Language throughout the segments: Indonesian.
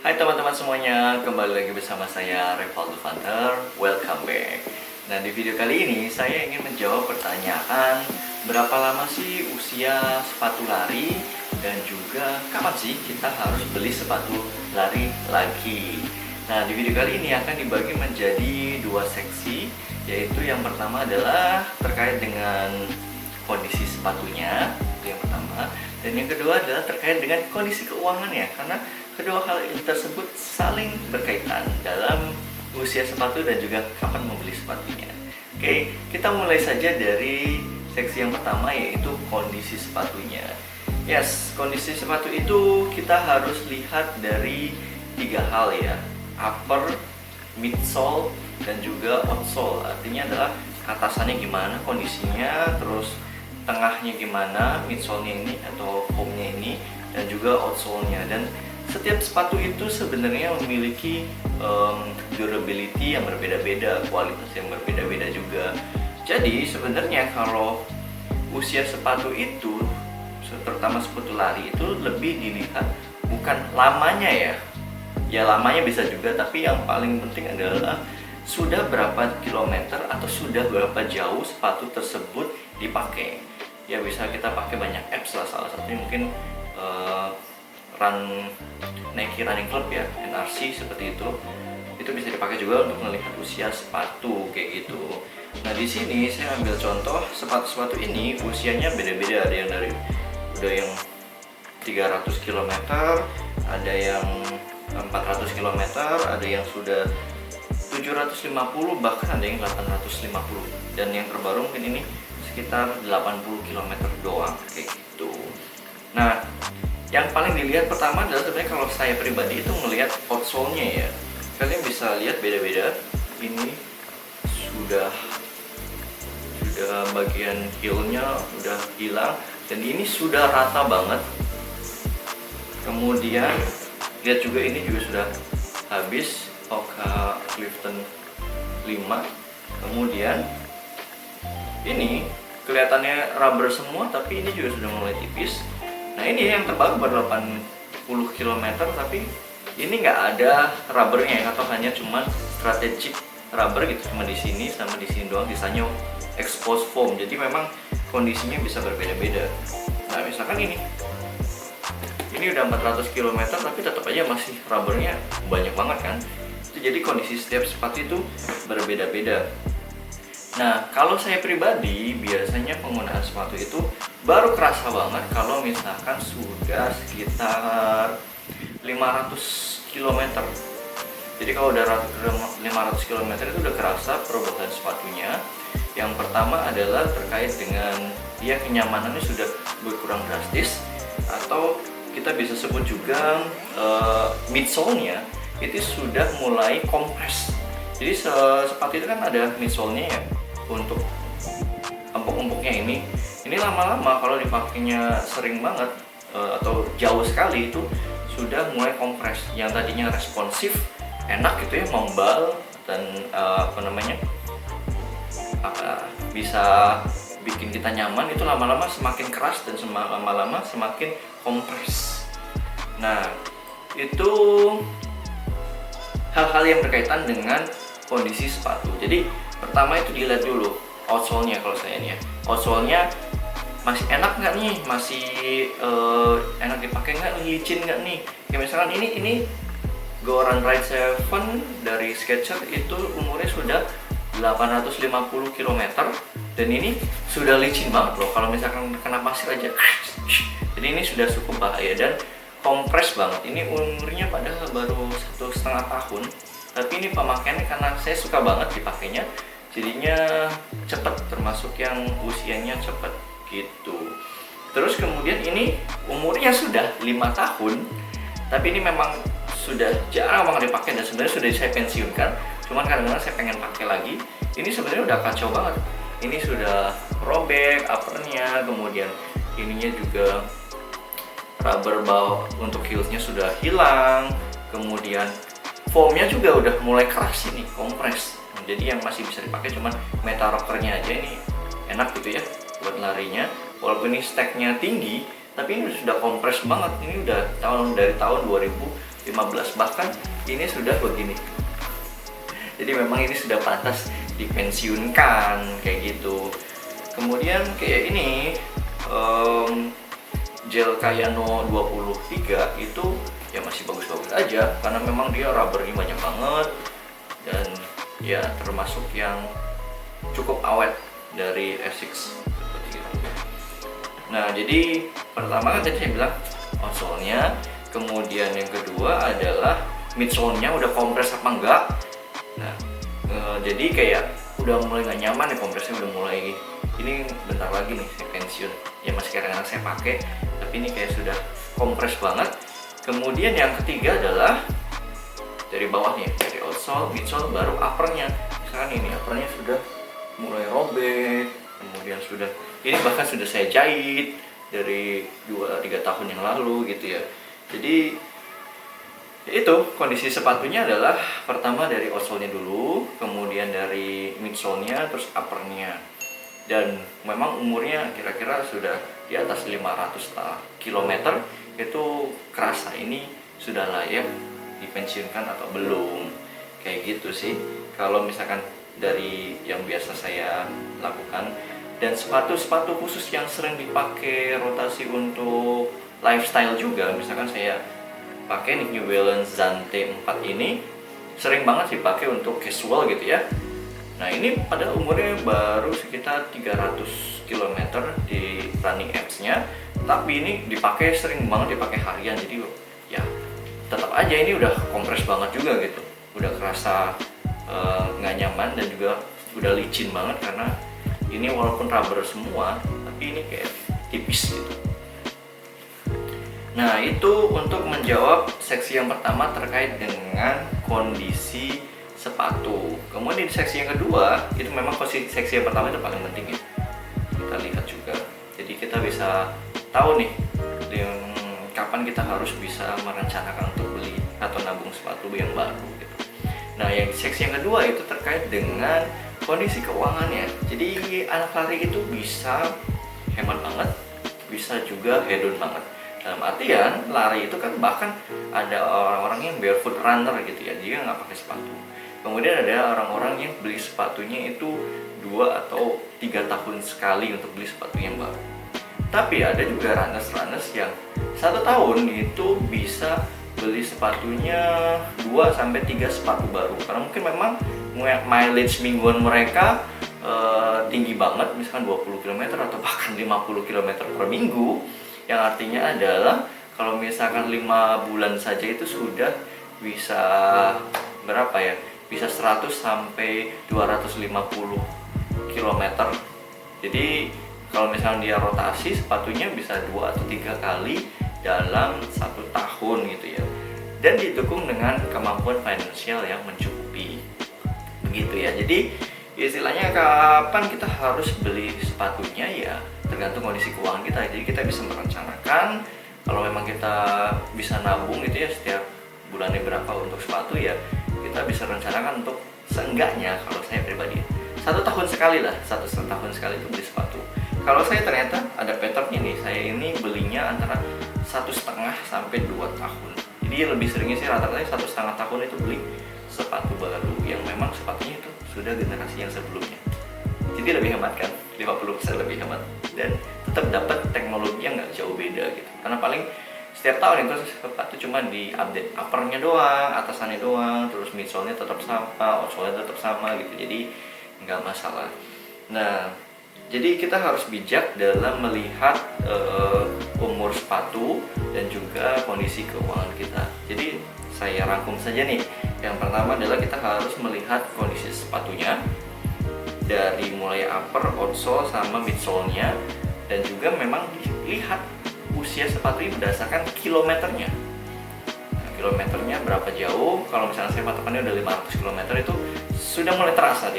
Hai teman-teman semuanya, kembali lagi bersama saya Revaldo Hunter. Welcome back. Nah, di video kali ini saya ingin menjawab pertanyaan berapa lama sih usia sepatu lari dan juga kapan sih kita harus beli sepatu lari lagi. Nah, di video kali ini akan dibagi menjadi dua seksi, yaitu yang pertama adalah terkait dengan kondisi sepatunya, itu yang pertama, dan yang kedua adalah terkait dengan kondisi keuangannya, karena kedua hal tersebut saling berkaitan dalam usia sepatu dan juga kapan membeli sepatunya. Oke, kita mulai saja dari seksi yang pertama, yaitu kondisi sepatunya. Yes, kondisi sepatu itu kita harus lihat dari tiga hal ya: upper, midsole, dan juga outsole. Artinya adalah atasannya gimana kondisinya, terus tengahnya gimana, midsole-nya ini atau foam-nya ini, dan juga outsole-nya. Dan setiap sepatu itu sebenarnya memiliki durability yang berbeda-beda, kualitas yang berbeda-beda juga. Jadi sebenarnya kalau usia sepatu itu, terutama sepatu lari itu, lebih dilihat bukan lamanya ya. Ya lamanya bisa juga, tapi yang paling penting adalah sudah berapa kilometer atau sudah berapa jauh sepatu tersebut dipakai. Ya bisa kita pakai banyak apps lah, salah satunya mungkin Nike Running Club ya, NRC seperti itu. Itu bisa dipakai juga untuk melihat usia sepatu kayak gitu. Nah di sini saya ambil contoh sepatu-sepatu ini usianya beda-beda. Ada yang dari udah yang 300 km, ada yang 400 km, ada yang sudah 750, bahkan ada yang 850. Dan yang terbaru mungkin ini sekitar 80 km doang kayak gitu. Nah, yang paling dilihat pertama adalah sebenarnya kalau saya pribadi itu melihat outsole-nya ya. Kalian bisa lihat beda-beda. Ini sudah bagian heel-nya udah hilang dan ini sudah rata banget. Kemudian lihat juga ini juga sudah habis Hoka Clifton 5. Kemudian ini kelihatannya rubber semua, tapi ini juga sudah mulai tipis. Nah ini yang terbaru baru 80 km, tapi ini nggak ada rubbernya atau hanya cuma strategic rubber gitu, cuma di sini sama di sini doang, sisanya exposed foam. Jadi memang kondisinya bisa berbeda-beda. Nah misalkan ini udah 400 km tapi tetap aja masih rubbernya banyak banget kan. Itu jadi kondisi setiap sepatu itu berbeda-beda. Nah, kalau saya pribadi biasanya penggunaan sepatu itu baru kerasa banget kalau misalkan sudah sekitar 500 km. Jadi kalau udah 500 km itu udah kerasa perubahan sepatunya. Yang pertama adalah terkait dengan dia kenyamanannya sudah berkurang drastis, atau kita bisa sebut juga midsole-nya itu sudah mulai kompres. Jadi sepatu itu kan ada midsole-nya ya, untuk empuk-empuknya ini lama-lama kalau dipakainya sering banget atau jauh sekali itu sudah mulai kompres. Yang tadinya responsif, enak gitu ya, membal dan bisa bikin kita nyaman, itu lama-lama semakin keras dan lama-lama semakin kompres. Nah itu hal-hal yang berkaitan dengan kondisi sepatu. Jadi pertama itu dilihat dulu outsole-nya. Kalau saya nih ya, outsole-nya masih enak nggak nih, masih enak dipakai nggak, licin nggak nih. Kayak misalkan ini Go Run Ride 7 dari Skechers itu umurnya sudah 850 km dan ini sudah licin banget loh. Kalau misalkan kena pasir aja, jadi ini sudah cukup bahaya dan kompres banget. Ini umurnya padahal baru 1,5 tahun, tapi ini pemakaiannya karena saya suka banget dipakainya, jadinya cepet, termasuk yang usianya cepet gitu. Terus kemudian ini umurnya sudah 5 tahun, tapi ini memang sudah jarang banget dipakai dan sebenarnya sudah saya pensiunkan. Cuman kadang-kadang saya pengen pakai lagi. Ini sebenarnya udah kacau banget. Ini sudah robek uppernya, kemudian ininya juga rubber ball untuk heelsnya sudah hilang, kemudian foamnya juga udah mulai keras ini, kompres. Jadi yang masih bisa dipakai cuman meta rockernya aja. Ini enak gitu ya buat larinya, walaupun ini stacknya tinggi, tapi ini sudah kompres banget. Ini udah dari tahun 15, bahkan ini sudah begini. Jadi memang ini sudah pantas dipensiunkan kayak gitu. Kemudian kayak ini gel Kayano 23 itu ya masih bagus-bagus aja, karena memang dia rubbernya banyak banget dan ya termasuk yang cukup awet dari Essex seperti itu. Nah, jadi pertama kan tadi saya bilang outsole-nya, kemudian yang kedua adalah midsole-nya udah kompres apa enggak. Nah, jadi kayak udah mulai nggak nyaman nih, kompresnya udah mulai ini bentar lagi nih saya pensiun. Ya masih kadang-kadang saya pakai, tapi ini kayak sudah kompres banget. Kemudian yang ketiga adalah dari bawahnya, dari outsole, midsole, baru uppernya. Misalkan ini uppernya sudah mulai robek, kemudian sudah ini bahkan sudah saya jahit dari 2-3 tahun yang lalu gitu ya. Jadi itu kondisi sepatunya adalah pertama dari outsole-nya dulu, kemudian dari midsole-nya, terus upper-nya. Dan memang umurnya kira-kira sudah di atas 500 km, itu kerasa ini sudah layak dipensiunkan atau belum, kayak gitu sih kalau misalkan dari yang biasa saya lakukan. Dan sepatu-sepatu khusus yang sering dipakai rotasi untuk lifestyle juga, misalkan saya pakai New Balance Zante 4 ini sering banget dipakai untuk casual gitu ya. Nah, ini pada umurnya baru sekitar 300 km di running apps-nya, tapi ini dipakai sering banget, dipakai harian. Jadi ya tetap aja ini udah kompres banget juga gitu, udah kerasa nggak nyaman dan juga udah licin banget, karena ini walaupun rubber semua tapi ini kayak tipis gitu. Nah, itu untuk menjawab seksi yang pertama terkait dengan kondisi sepatu. Kemudian di seksi yang kedua, itu memang seksi yang pertama itu paling penting ya, kita lihat juga. Jadi kita bisa tahu nih kapan kita harus bisa merencanakan untuk beli atau nabung sepatu yang baru gitu. Nah, yang seksi yang kedua itu terkait dengan kondisi keuangannya. Jadi anak lari itu bisa hemat banget, bisa juga hedon banget. Dalam artian lari itu kan bahkan ada orang-orang yang barefoot runner gitu ya, dia nggak pakai sepatu. Kemudian ada orang-orang yang beli sepatunya itu 2 atau 3 tahun sekali untuk beli sepatu yang baru. Tapi ada juga runners yang 1 tahun itu bisa beli sepatunya 2-3 sepatu baru, karena mungkin memang mileage mingguan mereka tinggi banget, misalkan 20 km atau bahkan 50 km per minggu, yang artinya adalah kalau misalkan 5 bulan saja itu sudah bisa berapa ya, bisa 100-250 km. Jadi kalau misalnya dia rotasi sepatunya bisa 2 atau 3 kali dalam 1 tahun gitu ya, dan didukung dengan kemampuan finansial yang mencukupi begitu ya. Jadi istilahnya kapan kita harus beli sepatunya ya tergantung kondisi keuangan kita. Jadi kita bisa merencanakan, kalau memang kita bisa nabung gitu ya, setiap bulannya berapa untuk sepatu ya, kita bisa rencanakan untuk seenggaknya, kalau saya pribadi 1 tahun sekali lah, 1 tahun sekali itu beli sepatu. Kalau saya ternyata ada patternnya nih, saya ini belinya antara 1,5 sampai 2 tahun. Jadi lebih seringnya sih rata-rata 1,5 tahun itu beli sepatu baru yang memang sepatunya itu sudah generasi yang sebelumnya. Jadi lebih hemat kan, 50% lebih hemat, dan tetap dapat teknologi yang nggak jauh beda gitu. Karena paling setiap tahun itu sepatu cuma di-update uppernya doang, atasannya doang, terus midsole-nya tetap sama, outsole-nya tetap sama gitu. Jadi nggak masalah. Nah, jadi kita harus bijak dalam melihat umur sepatu dan juga kondisi keuangan kita. Jadi saya rangkum saja nih. Yang pertama adalah kita harus melihat kondisi sepatunya dari mulai upper, outsole, sama midsole-nya, dan juga memang dilihat usia sepatu ini berdasarkan kilometernya. Nah, kilometernya berapa jauh? Kalau misalnya saya patokannya udah 500 km itu sudah mulai terasa,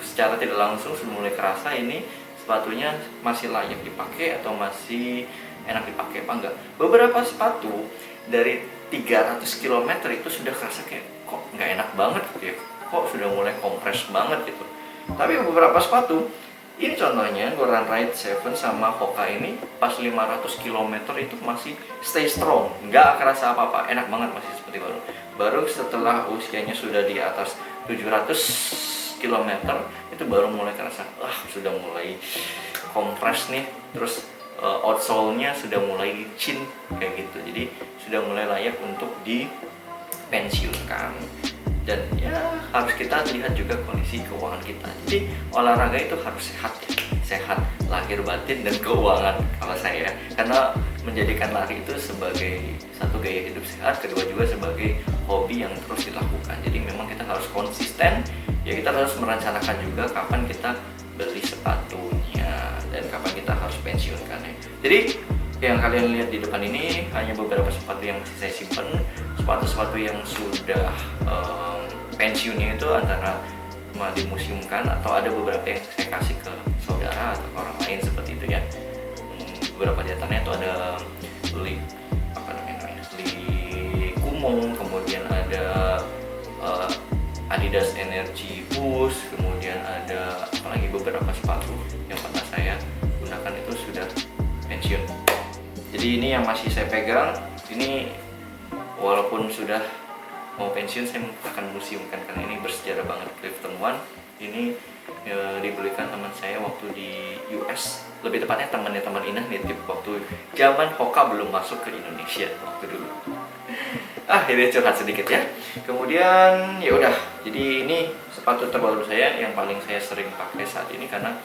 secara tidak langsung sudah mulai kerasa ini sepatunya masih layak dipakai atau masih enak dipakai apa enggak. Beberapa sepatu dari 300 km itu sudah kerasa kayak kok nggak enak banget gitu ya, kok sudah mulai kompres banget gitu. Tapi beberapa sepatu, ini contohnya Goran Ride 7 sama Hoka ini pas 500 km itu masih stay strong, nggak kerasa apa-apa, enak banget masih seperti seperti baru setelah usianya sudah di atas 700 km itu baru mulai kerasa sudah mulai kompres nih, terus outsole-nya sudah mulai licin kayak gitu, jadi sudah mulai layak untuk dipensiunkan. Dan ya harus kita lihat juga kondisi keuangan kita. Jadi olahraga itu harus sehat ya, sehat lahir batin dan keuangan kalau saya, karena menjadikan lari itu sebagai satu gaya hidup sehat, kedua juga sebagai hobi yang terus dilakukan. Jadi memang kita harus konsisten ya, kita harus merencanakan juga kapan kita beli sepatunya dan kapan kita harus pensiunkan ya. Jadi yang kalian lihat di depan ini hanya beberapa sepatu yang masih saya simpan. Sepatu-sepatu yang sudah pensiunnya itu antara cuma dimuseumkan atau ada beberapa yang saya kasih ke saudara atau ke orang lain seperti itu ya. Beberapa di antaranya itu ada Lee Kumong, kemudian ada Adidas Energy Boost, kemudian ada apalagi beberapa sepatu yang pernah saya gunakan itu sudah pensiun. Jadi ini yang masih saya pegang, ini walaupun sudah mau pensiun saya akan museumkan karena ini bersejarah banget. Clifton One ini dibelikan teman saya waktu di US, lebih tepatnya temannya teman Inah nitip waktu zaman Hoka belum masuk ke Indonesia waktu dulu. Ini curhat sedikit ya. Kemudian ya udah, jadi ini sepatu terbaru saya yang paling saya sering pakai saat ini karena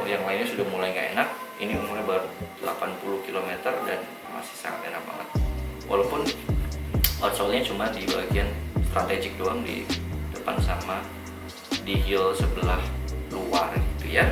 yang lainnya sudah mulai nggak enak. Ini umurnya baru 80 km dan masih sangat enak banget. Walaupun outsole-nya cuma di bagian strategik doang, di depan sama di heel sebelah luar gitu ya.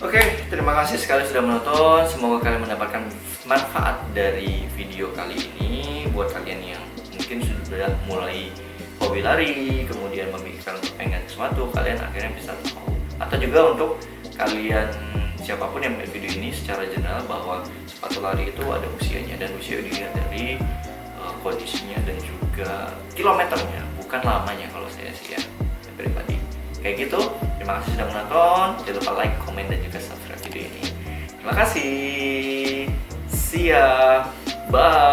Oke, terima kasih sekali sudah menonton. Semoga kalian mendapatkan manfaat dari video kali ini. Buat kalian yang mungkin sudah mulai hobi lari, kemudian memikirkan untuk pengen sesuatu, kalian akhirnya bisa tahu. Atau juga untuk kalian siapapun yang melihat video ini secara general bahwa sepatu lari itu ada usianya, dan usia dilihat dari kondisinya dan juga kilometernya, bukan lamanya kalau saya sih ya, pribadi. Kayak gitu. Terima kasih sudah menonton. Jangan lupa like, komen, dan juga subscribe video ini. Terima kasih. See ya. Bye.